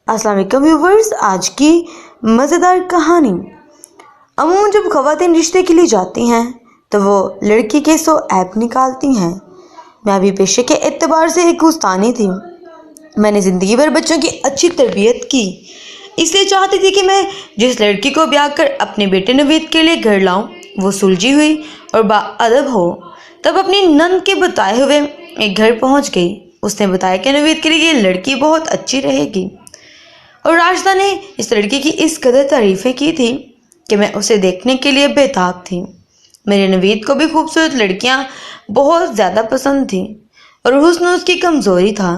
السلام علیکم ویورز، آج کی مزیدار کہانی۔ عموماً جب خواتین رشتے کے لیے جاتی ہیں تو وہ لڑکی کے 100 عیب نکالتی ہیں۔ میں بھی پیشے کے اعتبار سے ایک گستانی تھی۔ میں نے زندگی بھر بچوں کی اچھی تربیت کی، اس لیے چاہتی تھی کہ میں جس لڑکی کو بیاہ کر اپنے بیٹے نوید کے لیے گھر لاؤں وہ سلجھی ہوئی اور باادب ہو۔ تب اپنی نند کے بتائے ہوئے ایک گھر پہنچ گئی۔ اس نے بتایا کہ نوید کے لیے یہ لڑکی بہت اچھی رہے گی، اور راشدہ نے اس لڑکی کی اس قدر تعریفیں کی تھی کہ میں اسے دیکھنے کے لیے بے تاب تھی۔ میرے نوید کو بھی خوبصورت لڑکیاں بہت زیادہ پسند تھیں اور حسن اس کی کمزوری تھا،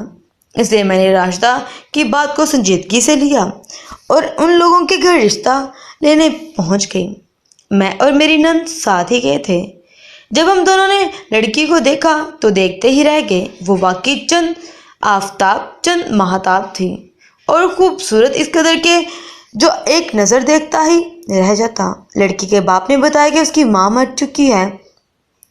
اس لیے میں نے راشدہ کی بات کو سنجیدگی سے لیا اور ان لوگوں کے گھر رشتہ لینے پہنچ گئی۔ میں اور میری نند ساتھ ہی گئے تھے۔ جب ہم دونوں نے لڑکی کو دیکھا تو دیکھتے ہی رہ گئے۔ وہ واقعی چند ماہتاب تھی اور خوبصورت اس قدر کے جو ایک نظر دیکھتا ہی رہ جاتا۔ لڑکی کے باپ نے بتایا کہ اس کی ماں مر چکی ہے۔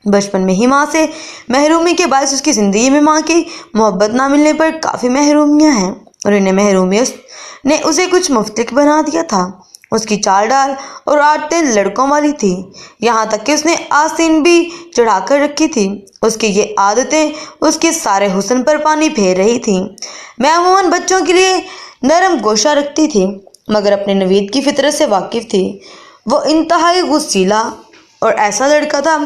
بچپن میں ہی ماں سے محرومی کے باعث اس کی زندگی میں ماں کی محبت نہ ملنے پر کافی محرومیاں ہیں، اور انہیں محرومیوں نے اسے کچھ مفترق بنا دیا تھا۔ اس کی چال ڈال اور عادتیں لڑکوں والی تھی، یہاں تک کہ اس نے آستین بھی چڑھا کر رکھی تھی۔ اس کی یہ عادتیں اس کے سارے حسن پر پانی پھیر رہی تھیں۔ میں عموماً بچوں کے لیے نرم گوشہ رکھتی تھی، مگر اپنے نوید کی فطرت سے واقف تھی۔ وہ انتہائی غصیلا اور ایسا لڑکا تھا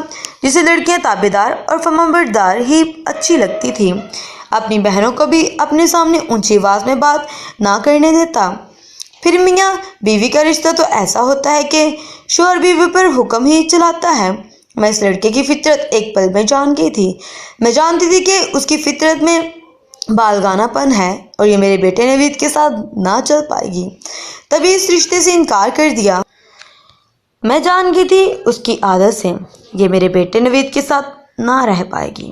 جسے لڑکیاں تابعدار اور فرمانبردار ہی اچھی لگتی تھی۔ اپنی بہنوں کو بھی اپنے سامنے اونچی آواز میں بات نہ کرنے دیتا۔ پھر میاں بیوی کا رشتہ تو ایسا ہوتا ہے کہ شوہر بیوی پر حکم ہی چلاتا ہے۔ میں اس لڑکے کی فطرت ایک پل میں جان گئی تھی۔ میں جانتی تھی کہ اس کی فطرت میں بالغانہ پن ہے اور یہ میرے بیٹے نوید کے ساتھ نہ چل پائے گی، تبھی اس رشتے سے انکار کر دیا۔ میں جان گئی تھی اس کی عادت سے یہ میرے بیٹے نوید کے ساتھ نہ رہ پائے گی۔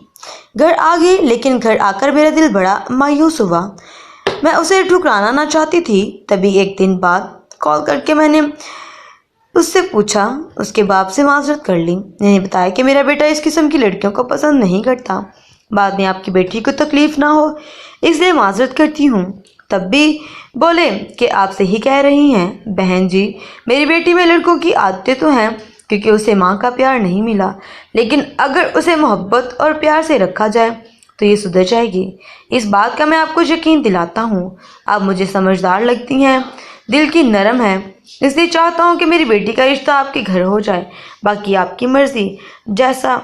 گھر آ گئی، لیکن گھر آ کر میرا دل بڑا مایوس ہوا۔ میں اسے ٹھکرانا نہ چاہتی تھی۔ تبھی ایک دن بعد کال کر کے میں نے اس سے پوچھا، اس کے باپ سے معذرت کر لی۔ میں نے بتایا کہ میرا بیٹا اس قسم کی لڑکیوں کو پسند نہیں کرتا، بعد میں آپ کی بیٹی کو تکلیف نہ ہو اس لیے معذرت کرتی ہوں۔ تب بھی بولے کہ آپ صحیح کہہ رہی ہیں بہن جی، میری بیٹی میں لڑکوں کی عادتیں تو ہیں کیونکہ اسے ماں کا پیار نہیں ملا، لیکن اگر اسے محبت اور پیار سے رکھا جائے تو یہ سدھر جائے گی۔ اس بات کا میں آپ کو یقین دلاتا ہوں۔ آپ مجھے سمجھدار لگتی ہیں، دل کی نرم ہے، اس لیے چاہتا ہوں کہ میری بیٹی کا رشتہ آپ کے گھر ہو جائے۔ باقی آپ کی مرضی، جیسا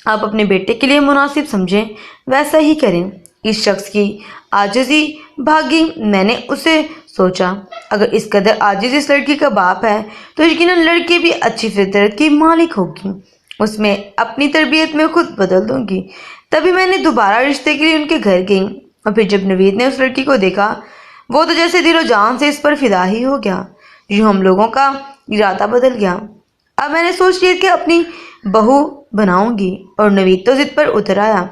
آپ اپنے بیٹے کے لیے مناسب سمجھیں ویسا ہی کریں۔ اس شخص کی عاجزی بھاگی۔ میں نے اسے سوچا، اگر اس قدر عاجز اس لڑکی کا باپ ہے تو یقیناً لڑکی بھی اچھی فطرت کی مالک ہوگی۔ اس میں اپنی تربیت میں خود بدل دوں گی۔ تبھی میں نے دوبارہ رشتے کے لیے ان کے گھر گئی، اور پھر جب نوید نے اس لڑکی کو دیکھا وہ تو جیسے دل و جان سے اس پر فدا ہی ہو گیا۔ یوں ہم لوگوں کا ارادہ بدل گیا۔ اب میں نے سوچ لیا کہ اپنی بہو بناؤں گی، اور نوید تو ضد پر اتر آیا،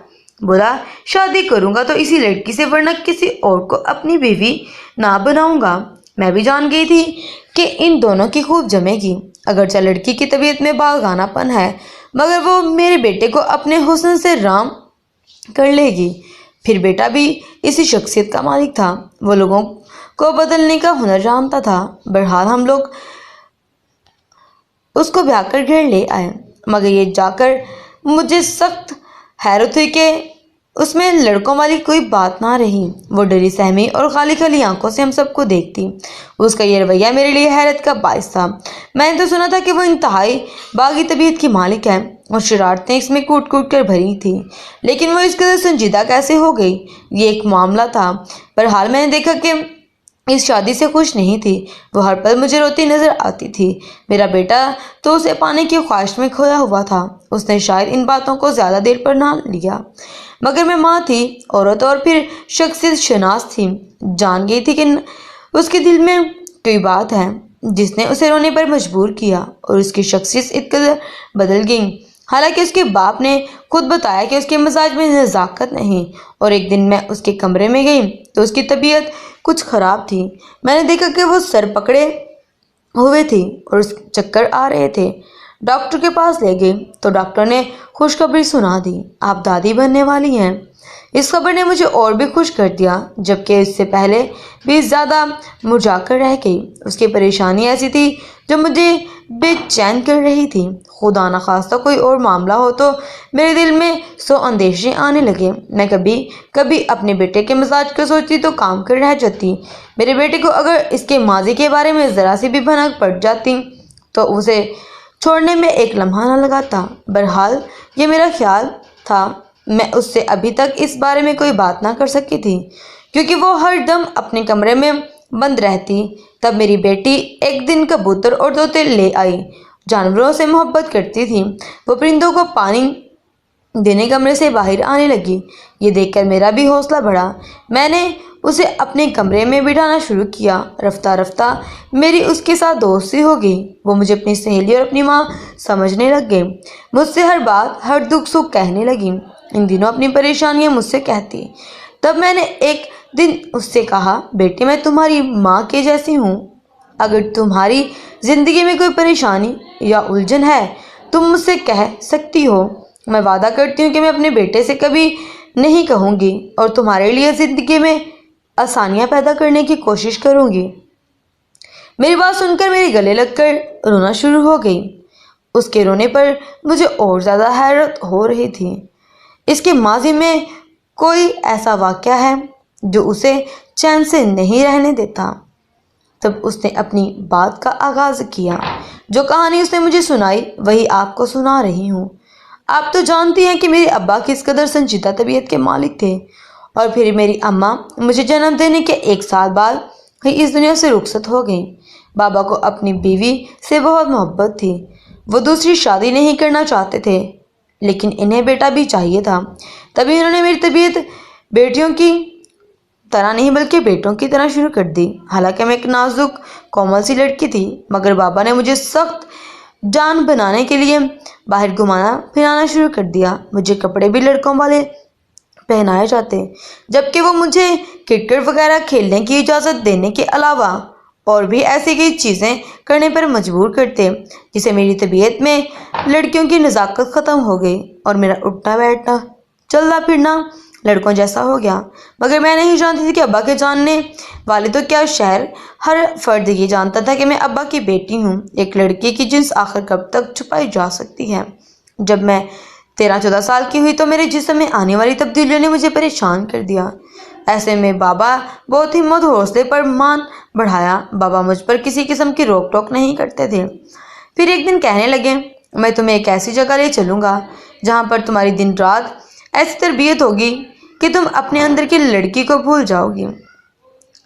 بولا شادی کروں گا تو اسی لڑکی سے، ورنہ کسی اور کو اپنی بیوی نہ بناؤں گا۔ میں بھی جان گئی تھی کہ ان دونوں کی خوب جمے گی، اگرچہ لڑکی کی طبیعت میں بالغانہ پن ہے مگر وہ میرے بیٹے کو اپنے حسن سے رام کر لے گی۔ پھر بیٹا بھی اسی شخصیت کا مالک تھا، وہ لوگوں کو بدلنے کا ہنر جانتا تھا۔ بہرحال ہم لوگ اس کو بیاہ کر گھر لے آئے، مگر یہ جا کر مجھے سخت حیرت ہوئی کہ اس میں لڑکوں والی کوئی بات نہ رہی۔ وہ ڈری سہمی اور خالی خالی آنکھوں سے ہم سب کو دیکھتی۔ اس کا یہ رویہ میرے لیے حیرت کا باعث تھا۔ میں نے تو سنا تھا کہ وہ انتہائی باغی طبیعت کی مالک ہے اور شرارتیں اس میں کوٹ کوٹ کر بھری تھیں، لیکن وہ اس قدر سنجیدہ کیسے ہو گئی، یہ ایک معاملہ تھا۔ بہرحال میں نے دیکھا کہ اس شادی سے خوش نہیں تھی۔ وہ ہر پل مجھے روتی نظر آتی تھی۔ میرا بیٹا تو اسے پانے کی خواہش میں کھویا ہوا تھا۔ اس نے شاید ان باتوں کو زیادہ دیر پر نہ لیا، مگر میں ماں تھی، عورت اور پھر شخصیت شناس تھی، جان گئی تھی کہ اس کے دل میں کوئی بات ہے جس نے اسے رونے پر مجبور کیا، اور اس کی شخصیت اس قدر بدل گئی۔ حالانکہ اس کے باپ نے خود بتایا کہ اس کے مزاج میں نزاکت نہیں، اور ایک دن میں اس کے کمرے میں گئی تو اس کی طبیعت کچھ خراب تھی۔ میں نے دیکھا کہ وہ سر پکڑے ہوئے تھی اور اس چکر آ رہے تھے۔ ڈاکٹر کے پاس لے گئی تو ڈاکٹر نے خوشخبری سنا دی، آپ دادی بننے والی ہیں۔ اس خبر نے مجھے اور بھی خوش کر دیا، جبکہ اس سے پہلے بھی زیادہ مرجھا کر رہ گئی۔ اس کی پریشانی ایسی تھی جو مجھے بے چین کر رہی تھی۔ خدا نخواستہ کوئی اور معاملہ ہو تو میرے دل میں 100 اندیشے آنے لگے۔ میں کبھی کبھی اپنے بیٹے کے مزاج کو سوچتی تو کام کر رہ جاتی۔ میرے بیٹے کو اگر اس کے ماضی کے بارے میں ذرا سی بھی بھنک پڑ جاتی تو اسے چھوڑنے میں ایک لمحہ نہ لگاتا۔ بہرحال یہ میرا خیال تھا۔ میں اس سے ابھی تک اس بارے میں کوئی بات نہ کر سکی تھی کیونکہ وہ ہر دم اپنے کمرے میں بند رہتی۔ تب میری بیٹی ایک دن کبوتر اور طوطے لے آئی۔ جانوروں سے محبت کرتی تھی۔ وہ پرندوں کو پانی دینے کمرے سے باہر آنے لگی۔ یہ دیکھ کر میرا بھی حوصلہ بڑھا۔ میں نے اسے اپنے کمرے میں بٹھانا شروع کیا۔ رفتہ رفتہ میری اس کے ساتھ دوستی ہو گئی۔ وہ مجھے اپنی سہیلی اور اپنی ماں سمجھنے لگ گئی۔ مجھ سے ہر بات، ہر دکھ سکھ کہنے لگی۔ ان دنوں اپنی پریشانیاں مجھ سے کہتی۔ تب میں نے ایک دن اس سے کہا، بیٹی میں تمہاری ماں کے جیسی ہوں۔ اگر تمہاری زندگی میں کوئی پریشانی یا الجھن ہے تم مجھ سے کہہ سکتی ہو۔ میں وعدہ کرتی ہوں کہ میں اپنے بیٹے سے کبھی نہیں کہوں گی اور تمہارے لیے زندگی میں آسانیاں پیدا کرنے کی کوشش کروں گی۔ میری بات سن کر میرے گلے لگ کر رونا شروع ہو گئی۔ اس کے رونے پر مجھے اور زیادہ حیرت ہو رہی تھی۔ اس کے ماضی میں کوئی ایسا واقعہ ہے جو اسے چین سے نہیں رہنے دیتا۔ تب اس نے اپنی بات کا آغاز کیا۔ جو کہانی اس نے مجھے سنائی وہی آپ کو سنا رہی ہوں۔ آپ تو جانتی ہیں کہ میرے ابا کس قدر سنجیدہ طبیعت کے مالک تھے، اور پھر میری اماں مجھے جنم دینے کے 1 سال بعد ہی اس دنیا سے رخصت ہو گئیں۔ بابا کو اپنی بیوی سے بہت محبت تھی۔ وہ دوسری شادی نہیں کرنا چاہتے تھے، لیکن انہیں بیٹا بھی چاہیے تھا۔ تبھی انہوں نے میری طبیعت بیٹیوں کی طرح نہیں بلکہ بیٹوں کی طرح شروع کر دی۔ حالانکہ میں ایک نازک کومل سی لڑکی تھی، مگر بابا نے مجھے سخت جان بنانے کے لیے باہر گھمانا پھرانا شروع کر دیا۔ مجھے کپڑے بھی لڑکوں والے پہنائے جاتے، جبکہ وہ مجھے کرکٹ وغیرہ کھیلنے کی اجازت دینے کے علاوہ اور بھی ایسی کئی چیزیں کرنے پر مجبور کرتے، جسے میری طبیعت میں لڑکیوں کی نزاکت ختم ہو گئی اور میرا اٹھنا بیٹھنا چلنا پھرنا لڑکوں جیسا ہو گیا۔ مگر میں نہیں جانتی تھی کہ ابا کے جاننے والے تو کیا، شہر ہر فرد یہ جانتا تھا کہ میں ابا کی بیٹی ہوں۔ ایک لڑکی کی جنس آخر کب تک چھپائی جا سکتی ہے؟ جب میں 13-14 سال کی ہوئی تو میرے جسم میں آنے والی تبدیلیوں نے مجھے پریشان کر دیا۔ ایسے میں بابا بہت ہمت اور حوصلے پر مان بڑھایا۔ بابا مجھ پر کسی قسم کی روک ٹوک نہیں کرتے تھے۔ پھر ایک دن کہنے لگے، میں تمہیں ایک ایسی جگہ لے چلوں گا جہاں پر تمہاری دن رات ایسی تربیت ہوگی کہ تم اپنے اندر کی لڑکی کو بھول جاؤ گی۔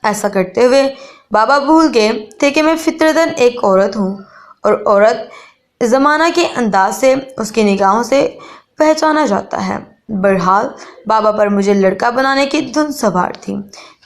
ایسا کرتے ہوئے بابا بھول گئے تھے کہ میں فطرتاً ایک عورت ہوں، اور عورت زمانہ کے انداز سے، اس کی نگاہوں سے پہچانا جاتا ہے۔ بہرحال بابا پر مجھے لڑکا بنانے کی دھن سوار تھی۔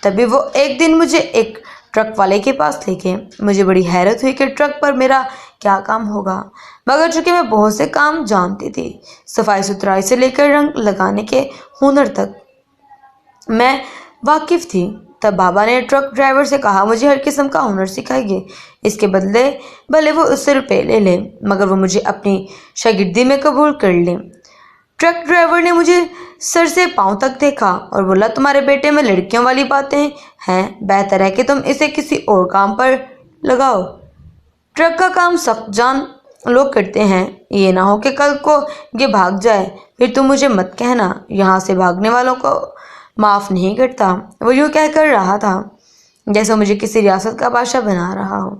تبھی وہ ایک دن مجھے ایک ٹرک والے کے پاس لے گئے۔ مجھے بڑی حیرت ہوئی کہ ٹرک پر میرا کیا کام ہوگا، مگر چونکہ میں بہت سے کام جانتی تھی، صفائی ستھرائی سے لے کر رنگ لگانے کے ہنر تک میں واقف تھی۔ تب بابا نے ٹرک ڈرائیور سے کہا، مجھے ہر قسم کا ہنر سکھائیے، اس کے بدلے بھلے وہ اس سے روپے لے لیں، مگر وہ مجھے اپنی شاگردی میں قبول کر لیں۔ ٹرک ڈرائیور نے مجھے سر سے پاؤں تک دیکھا اور بولا، تمہارے بیٹے میں لڑکیوں والی باتیں ہیں، بہتر ہے کہ تم اسے کسی اور کام پر لگاؤ۔ ٹرک کا کام سخت جان لوگ کرتے ہیں، یہ نہ ہو کہ کل کو یہ بھاگ جائے، پھر تم مجھے مت کہنا، یہاں سے بھاگنے والوں کو معاف نہیں کرتا۔ وہ یوں کہہ کر رہا تھا جیسے مجھے کسی ریاست کا بادشاہ بنا رہا ہو۔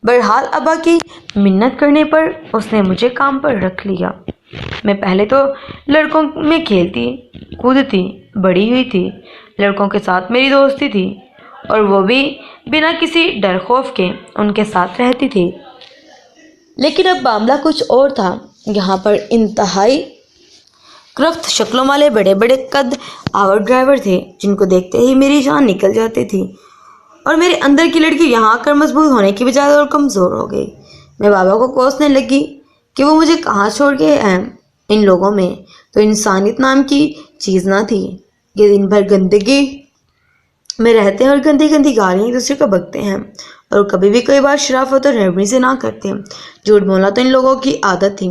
بہرحال ابا کی منت کرنے پر اس نے مجھے کام پر رکھ لیا۔ میں پہلے تو لڑکوں میں کھیلتی کودتی بڑی ہوئی تھی۔ لڑکوں کے ساتھ میری دوستی تھی اور وہ بھی بنا کسی ڈر خوف کے ان کے ساتھ رہتی تھی۔ لیکن اب معاملہ کچھ اور تھا۔ یہاں پر انتہائی کرفت شکلوں والے بڑے بڑے قد آور ڈرائیور تھے، جن کو دیکھتے ہی میری جان نکل جاتی تھی، اور میرے اندر کی لڑکی یہاں آ کر مضبوط ہونے کی بجائے اور کمزور ہو گئی۔ میں بابا کو کوسنے لگی کہ وہ مجھے کہاں چھوڑ گئے ہیں۔ ان لوگوں میں تو انسانیت نام کی چیز نہ تھی۔ یہ دن بھر گندگی میں رہتے ہیں اور گندی گندی گالیاں ایک دوسرے کو بکتے ہیں، اور کبھی بھی کوئی بات شرافت اور نرمی سے نہ کرتے۔ جھوٹ بولنا تو ان لوگوں کی عادت تھی۔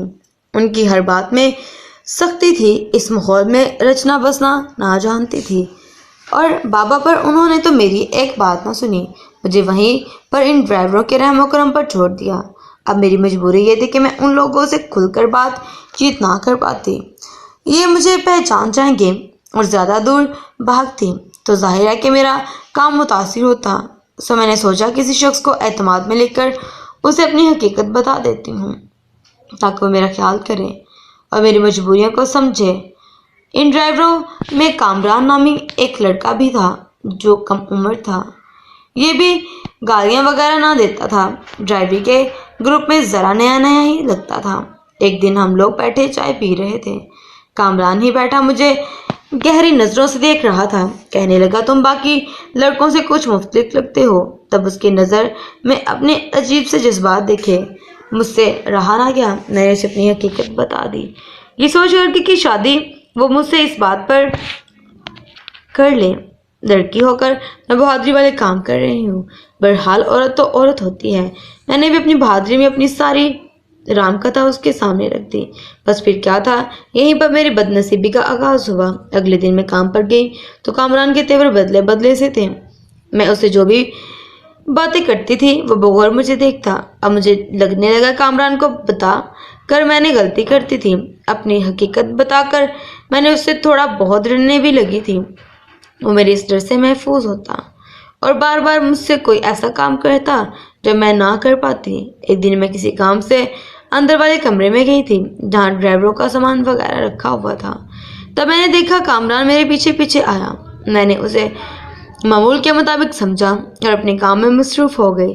ان کی ہر بات میں سختی تھی، اس ماحول میں رچنا بسنا نہ جانتی تھی، اور بابا پر انہوں نے تو میری ایک بات نہ سنی، مجھے وہیں پر ان ڈرائیوروں کے رحم و کرم پر چھوڑ دیا۔ اب میری مجبوری یہ تھی کہ میں ان لوگوں سے کھل کر بات چیت نہ کر پاتی، یہ مجھے پہچان جائیں گے اور زیادہ دور بھاگتی تو ظاہر ہے کہ میرا کام متاثر ہوتا۔ سو میں نے سوچا کسی شخص کو اعتماد میں لے کر اسے اپنی حقیقت بتا دیتی ہوں تاکہ وہ میرا خیال کرے اور میری مجبوریوں کو سمجھے۔ ان ڈرائیوروں میں کامران نامی ایک لڑکا بھی تھا جو کم عمر تھا، یہ بھی گالیاں وغیرہ نہ دیتا تھا، ڈرائیوری کے گروپ میں ذرا نیا نیا ہی لگتا تھا۔ ایک دن ہم لوگ بیٹھے چائے پی رہے تھے، کامران ہی بیٹھا مجھے گہری نظروں سے دیکھ رہا تھا، کہنے لگا تم باقی لڑکوں سے کچھ مختلف لگتے ہو۔ تب اس کی نظر میں اپنے عجیب سے جذبات دیکھے، مجھ سے رہا نہ گیا، میں نے اسے اپنی حقیقت بتا دی، یہ سوچ کر کی شادی وہ مجھ سے اس بات پر کر لے، لڑکی ہو کر میں بہادری والے کام کر رہی ہوں۔ بہرحال عورت تو عورت ہوتی ہے، میں نے بھی اپنی بہادری میں اپنی ساری رام کتھا اس کے سامنے رکھ دی۔ بس پھر کیا تھا، یہیں پر میری بد نصیبی کا آغاز ہوا۔ اگلے دن میں کام پر گئی تو کامران کے تیور بدلے بدلے سے تھے، میں اسے جو بھی باتیں کرتی تھی وہ بغور مجھے دیکھتا۔ اب مجھے لگنے لگا کامران کو بتا کر میں نے غلطی کرتی تھی، اپنی حقیقت بتا کر میں نے اس سے تھوڑا بہت ڈرنے بھی لگی تھی، وہ میرے اس ڈر سے محفوظ ہوتا اور بار بار مجھ سے کوئی ایسا کام کرتا جو میں نہ کر پاتی۔ ایک دن میں کسی کام سے اندر والے کمرے میں گئی تھی جہاں ڈرائیوروں کا سامان وغیرہ رکھا ہوا تھا، تب میں نے دیکھا کامران میرے پیچھے پیچھے آیا، میں نے اسے معمول کے مطابق سمجھا اور اپنے کام میں مصروف ہو گئی،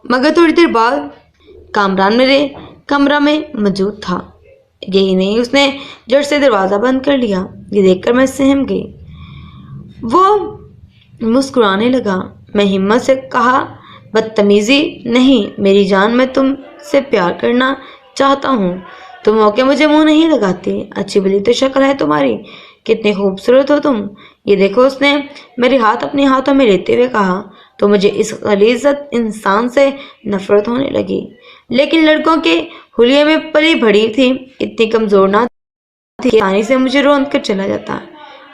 مگر تھوڑی دیر بعد کامران میرے کمرہ میں موجود تھا، یہی نہیں اس نے جڑ سے دروازہ بند کر لیا، یہ دیکھ کر میں سہم گئی۔ وہ مسکرانے لگا، میں ہمت سے کہا بدتمیزی نہیں میری جان، میں تم سے پیار کرنا چاہتا ہوں، تم ہو کہ مجھے منہ نہیں لگاتی، اچھی بلی تو شکل ہے تمہاری، کتنی خوبصورت ہو تم، یہ دیکھو۔ اس نے میرے ہاتھ اپنے ہاتھوں میں لیتے ہوئے کہا تو مجھے اس غلیظ انسان سے نفرت ہونے لگی، لیکن لڑکوں کے حلیے میں پلی بڑھی تھی، اتنی کمزور نہ تھی کہ آسانی سے مجھے روند کر چلا جاتا۔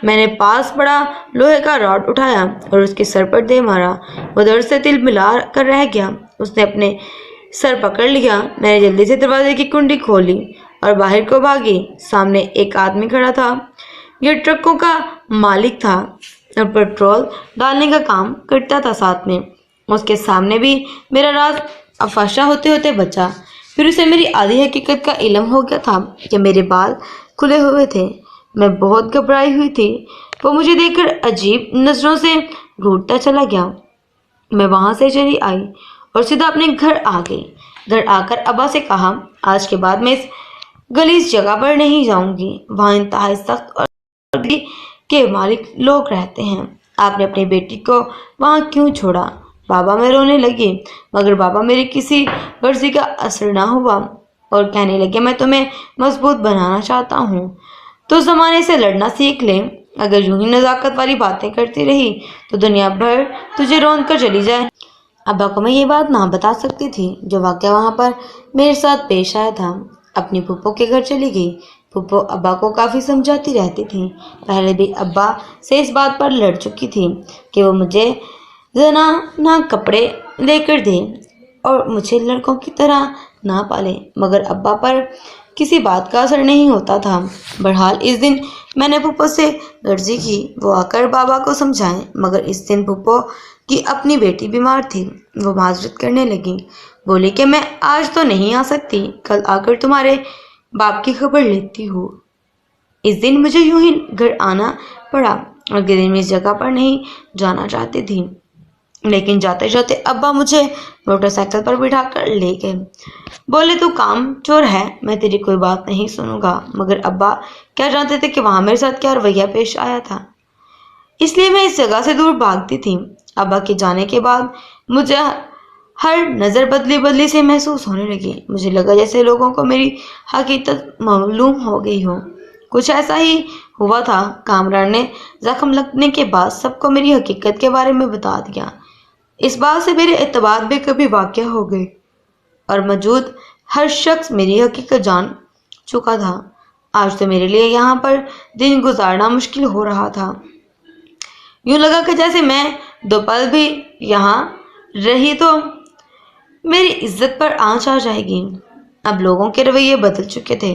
میں نے پاس پڑا لوہے کا راڈ اٹھایا اور اس کے سر پر دے مارا، وہ درد سے تل ملا کر رہ گیا، اس نے اپنے سر پکڑ لیا۔ میں نے جلدی سے دروازے کی کنڈی کھولی اور باہر کو بھاگی، سامنے ایک آدمی کھڑا تھا، یہ ٹرکوں کا مالک تھا اور پیٹرول ڈالنے کا کام کرتا تھا ساتھ میں، اس کے سامنے بھی میرا راز افشا ہوتے ہوتے بچا۔ پھر اسے میری آدھی حقیقت کا علم ہو گیا تھا کہ میرے بال کھلے ہوئے تھے، میں بہت گھبرائی ہوئی تھی، وہ مجھے دیکھ کر عجیب نظروں سے گھورتا چلا گیا۔ میں وہاں سے چلی آئی اور سیدھا اپنے گھر آ گئی۔ گھر آ کر ابا سے کہا آج کے بعد میں اس گلیز جگہ پر نہیں جاؤں گی، وہاں انتہائی سخت اور گلی کے مالک لوگ رہتے ہیں، آپ نے اپنی بیٹی کو وہاں کیوں چھوڑا؟ بابا میں رونے لگی، مگر بابا میری کسی غرضی کا اثر نہ ہوا اور کہنے لگے میں تمہیں مضبوط بنانا چاہتا ہوں تو زمانے سے لڑنا سیکھ لیں، اگر یوں ہی نزاکت والی باتیں کرتی رہی تو دنیا بھر تجھے روند کر چلی جائے۔ ابا کو میں یہ بات نہ بتا سکتی تھی جو واقعہ وہاں پر میرے ساتھ پیش آیا تھا۔ اپنی پھپھو کے گھر چلی گئی، پھپھو ابا کو کافی سمجھاتی رہتی تھی، پہلے بھی ابا سے اس بات پر لڑ چکی تھی کہ وہ مجھے زنانہ کپڑے لے کر دے اور مجھے لڑکوں کی طرح نہ پالے، مگر ابا پر کسی بات کا اثر نہیں ہوتا تھا۔ بہرحال اس دن میں نے پھپھو سے عرضی کی وہ آ کر بابا کو سمجھائیں، مگر اس دن پھپھو کی اپنی بیٹی بیمار تھی، وہ معذرت کرنے لگی، بولی کہ میں آج تو نہیں آ سکتی، کل آ کر تمہارے باپ کی خبر لیتی ہوں۔ اس دن مجھے یوں ہی گھر آنا پڑا، اگلے دن میں اس جگہ پر نہیں جانا چاہتی تھی، لیکن جاتے جاتے ابا مجھے موٹر سائیکل پر بٹھا کر لے گئے، بولے تو کام چور ہے، میں تیری کوئی بات نہیں سنوں گا، مگر ابا کیا جانتے تھے کہ وہاں میرے ساتھ کیا رویہ پیش آیا تھا، اس لیے میں اس جگہ سے دور بھاگتی تھی۔ ابا کے جانے کے بعد مجھے ہر نظر بدلی بدلی سے محسوس ہونے لگی، مجھے لگا جیسے لوگوں کو میری حقیقت معلوم ہو گئی ہو، کچھ ایسا ہی ہوا تھا۔ کامران نے زخم لگنے کے بعد سب کو میری حقیقت کے بارے میں بتا دیا، اس بات سے میرے اعتبار بے کبھی واقع ہو گئے اور موجود ہر شخص میری حقیقت جان چکا تھا۔ آج تو میرے لیے یہاں پر دن گزارنا مشکل ہو رہا تھا۔ یوں لگا کہ جیسے میں 2 پل بھی یہاں رہی تو میری عزت پر آنچ آ جائے گی۔ اب لوگوں کے رویے بدل چکے تھے،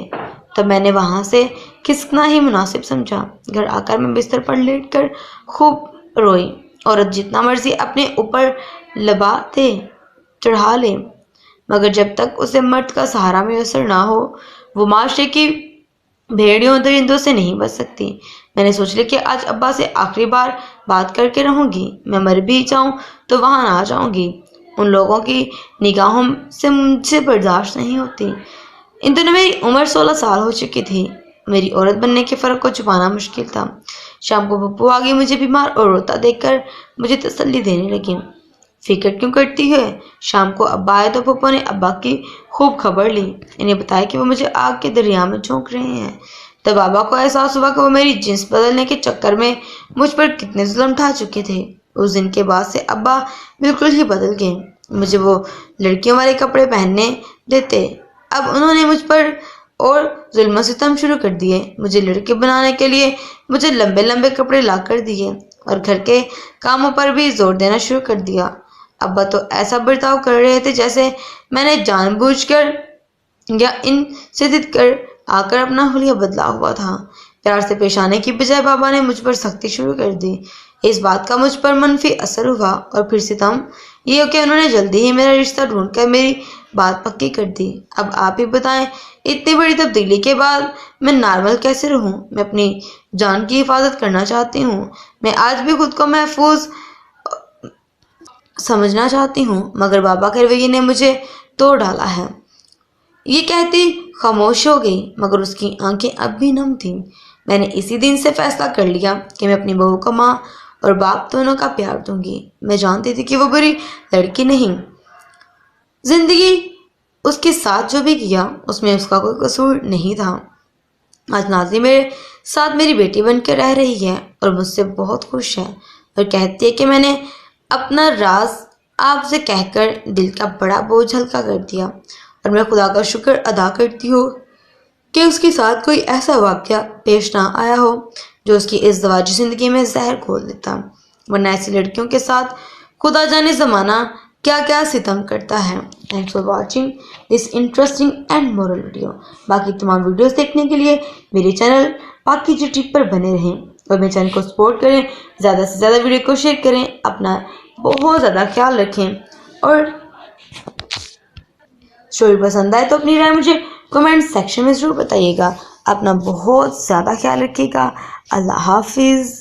تب میں نے وہاں سے کھسکنا ہی مناسب سمجھا۔ گھر آ کر میں بستر پر لیٹ کر خوب روئی۔ عورت جتنا مرضی اپنے اوپر لباتے چڑھا لے، مگر جب تک اسے مرد کا سہارا میسر نہ ہو وہ معاشرے کی بھیڑیوں درندوں سے نہیں بچ سکتی۔ میں نے سوچ لیا کہ آج ابا سے آخری بار بات کر کے رہوں گی۔ میں مر بھی جاؤں تو وہاں نہ جاؤں گی۔ ان لوگوں کی نگاہوں سے مجھے برداشت نہیں ہوتی۔ ان دنوں میری عمر 16 سال ہو چکی تھی۔ میری عورت بننے کے فرق کو چھپانا مشکل تھا۔ شام کو پھپھو آ گئی، مجھے بیمار اور روتا دیکھ کر مجھے تسلی دینے لگی۔ فکر کیوں کرتی ہے؟ شام کو ابا آئے تو پھپھو نے ابا کی خوب خبر لی۔ انہیں بتایا کہ وہ مجھے آگ کے دریا میں جھونک رہے ہیں۔ تب بابا کو احساس ہوا کہ وہ میری جنس بدلنے کے چکر میں مجھ پر کتنے ظلم ڈھا چکے تھے۔ اس دن کے بعد سے ابا بالکل ہی بدل گئے۔ مجھے وہ لڑکیوں والے کپڑے پہننے دیتے۔ اب انہوں نے مجھ پر اور ظلم و ستم شروع کر دیے۔ مجھے لڑکے بنانے کے لیے مجھے لمبے لمبے کپڑے لا کر دیے اور گھر کے کاموں پر بھی زور دینا شروع کر دیا۔ ابا تو ایسا برتاؤ کر رہے تھے جیسے میں نے جان بوجھ کر یا ان سے ضد کر آ کر اپنا حلیہ بدلا ہوا تھا۔ پیار سے پیش آنے کی بجائے بابا نے مجھ پر سختی شروع کر دی۔ اس بات کا مجھ پر منفی اثر ہوا اور پھر ستم یہ کہ انہوں نے جلدی ہی میرا رشتہ ڈھونڈ کر میری بات پکی کر دی۔ اب آپ ہی بتائیں، اتنی بڑی تبدیلی کے بعد میں نارمل کیسے رہوں؟ میں اپنی جان کی حفاظت کرنا چاہتی ہوں۔ میں آج بھی خود کو محفوظ سمجھنا چاہتی ہوں، مگر بابا کے رویے نے مجھے توڑ ڈالا ہے۔ یہ کہتی خاموش ہو گئی، مگر اس کی آنکھیں اب بھی نم تھیں۔ میں نے اسی دن سے فیصلہ کر لیا کہ میں اپنی بہو کو ماں اور باپ دونوں کا پیار دوں گی۔ میں جانتی تھی کہ وہ بری لڑکی نہیں۔ زندگی اس کے ساتھ جو بھی کیا اس میں اس کا کوئی قصور نہیں تھا۔ آج نازلی میرے ساتھ میری بیٹی بن کے رہ رہی ہے اور مجھ سے بہت خوش ہے اور کہتی ہے کہ میں نے اپنا راز آپ سے کہہ کر دل کا بڑا بوجھ ہلکا کر دیا، اور میں خدا کا شکر ادا کرتی ہوں کہ اس کے ساتھ کوئی ایسا واقعہ پیش نہ آیا ہو جو اس کی ازدواجی زندگی میں زہر گھول دیتا، ورنہ ایسی لڑکیوں کے ساتھ خدا جانے زمانہ کیا کیا ستم کرتا ہے۔ Thanks for watching this interesting and moral video. باقی تمام ویڈیوز دیکھنے کے لیے میرے چینل پاکی جٹی پر بنے رہیں اور میرے چینل کو سپورٹ کریں، زیادہ سے زیادہ ویڈیو کو شیئر کریں، اپنا بہت زیادہ خیال رکھیں، اور اسٹوری پسند آئے تو اپنی رائے مجھے کمنٹ سیکشن میں ضرور بتائیے گا۔ اپنا بہت زیادہ خیال رکھیے گا۔ اللہ حافظ۔